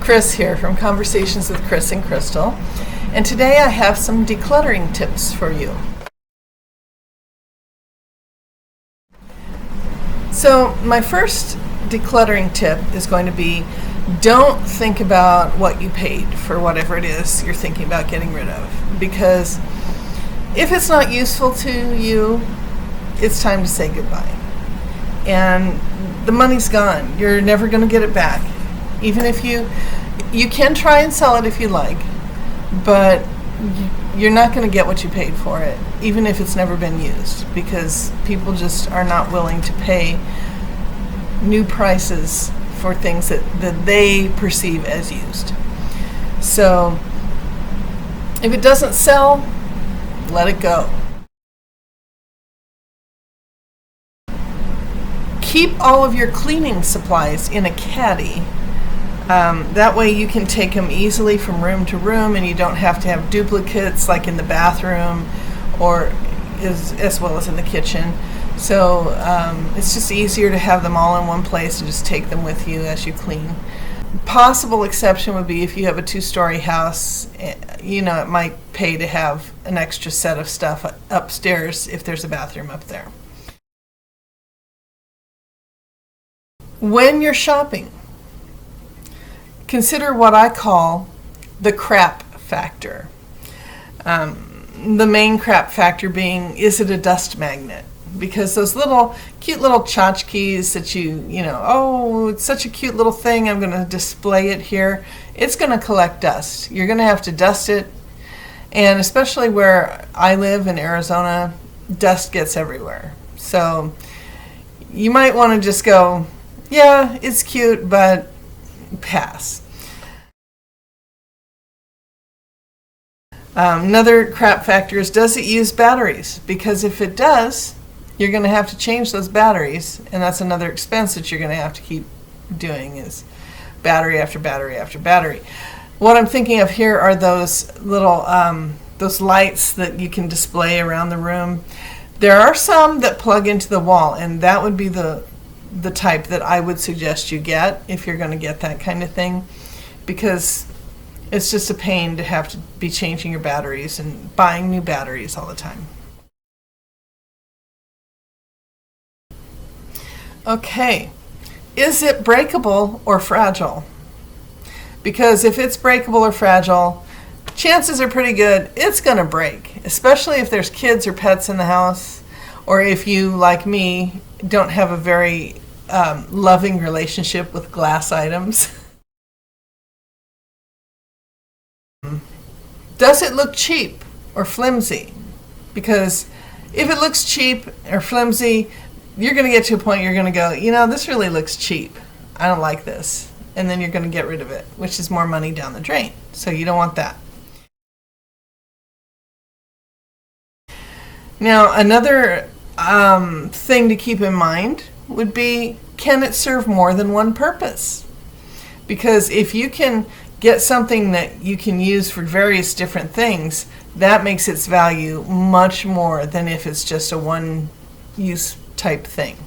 Chris here from Conversations with Chris and Crystal, and today I have some decluttering tips for you. So my first decluttering tip is going to be, don't think about what you paid for whatever it is you're thinking about getting rid of, because if it's not useful to you, it's time to say goodbye. And the money's gone. You're never going to get it back. Even if you can try and sell it if you like, but you're not going to get what you paid for it, even if it's never been used, because people just are not willing to pay new prices for things that they perceive as used. So if it doesn't sell, let it go. Keep all of your cleaning supplies in a caddy. That way you can take them easily from room to room, and you don't have to have duplicates like in the bathroom or as well as in the kitchen. So it's just easier to have them all in one place and just take them with you as you clean. Possible exception would be if you have a 2-story house. It might pay to have an extra set of stuff upstairs if there's a bathroom up there. When you're shopping, consider what I call the crap factor. The main crap factor being, is it a dust magnet? Because those cute little tchotchkes that it's such a cute little thing, I'm going to display it here. It's going to collect dust. You're going to have to dust it. And especially where I live in Arizona, dust gets everywhere. So you might want to just go, yeah, it's cute, but pass. Another crap factor is, does it use batteries? Because if it does, you're going to have to change those batteries, and that's another expense that you're going to have to keep doing, is battery after battery after battery. What I'm thinking of here are those little those lights that you can display around the room. There are some that plug into the wall, and that would be the type that I would suggest you get if you're going to get that kind of thing, because it's just a pain to have to be changing your batteries and buying new batteries all the time. Okay, is it breakable or fragile? Because if it's breakable or fragile, chances are pretty good it's going to break, especially if there's kids or pets in the house, or if you, like me, don't have a very loving relationship with glass items. Does it look cheap or flimsy? Because if it looks cheap or flimsy, you're going to get to a point you're going to go, this really looks cheap. I don't like this. And then you're going to get rid of it, which is more money down the drain. So you don't want that. Now, another thing to keep in mind would be, can it serve more than one purpose? Because if you can get something that you can use for various different things, that makes its value much more than if it's just a one-use type thing.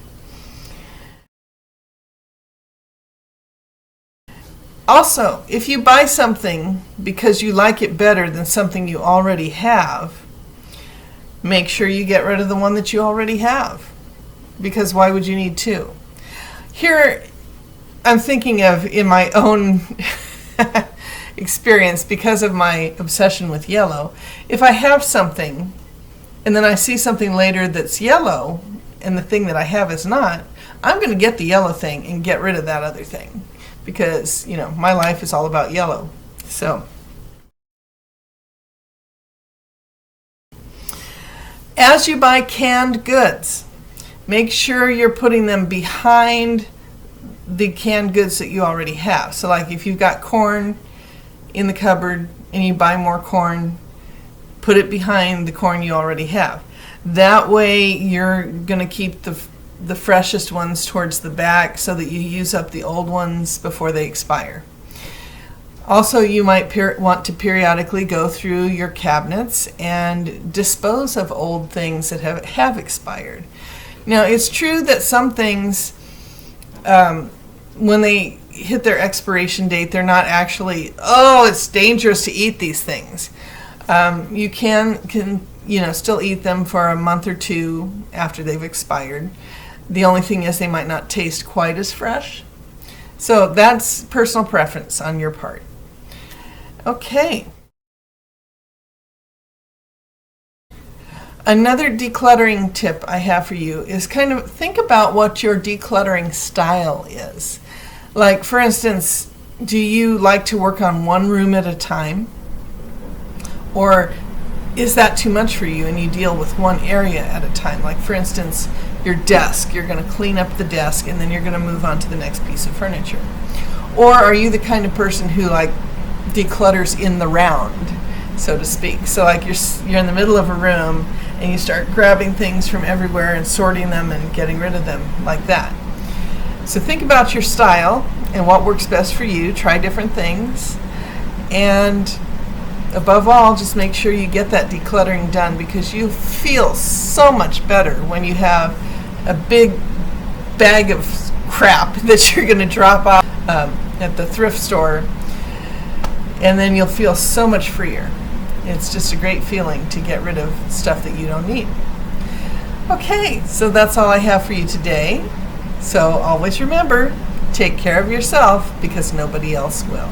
Also, if you buy something because you like it better than something you already have, make sure you get rid of the one that you already have, because why would you need two? Here, I'm thinking of, in my own experience, because of my obsession with yellow, if I have something and then I see something later that's yellow and the thing that I have is not, I'm going to get the yellow thing and get rid of that other thing, because my life is all about yellow. So as you buy canned goods, make sure you're putting them behind the canned goods that you already have. So like if you've got corn in the cupboard and you buy more corn, put it behind the corn you already have. That way you're going to keep the freshest ones towards the back so that you use up the old ones before they expire. Also, you might want to periodically go through your cabinets and dispose of old things that have expired. Now, it's true that some things, when they hit their expiration date. They're not actually, oh, it's dangerous to eat these things. You can still eat them for a month or two after they've expired. The only thing is they might not taste quite as fresh. So that's personal preference on your part. Okay. Another decluttering tip I have for you is kind of think about what your decluttering style is. Like, for instance, do you like to work on one room at a time? Or is that too much for you and you deal with one area at a time? Like, for instance, your desk. You're going to clean up the desk and then you're going to move on to the next piece of furniture. Or are you the kind of person who declutters in the round, so to speak? So like you're in the middle of a room and you start grabbing things from everywhere and sorting them and getting rid of them like that. So think about your style and what works best for you. Try different things. And above all, just make sure you get that decluttering done, because you feel so much better when you have a big bag of crap that you're going to drop off at the thrift store, and then you'll feel so much freer. It's just a great feeling to get rid of stuff that you don't need. Okay, so that's all I have for you today. So always remember, take care of yourself because nobody else will.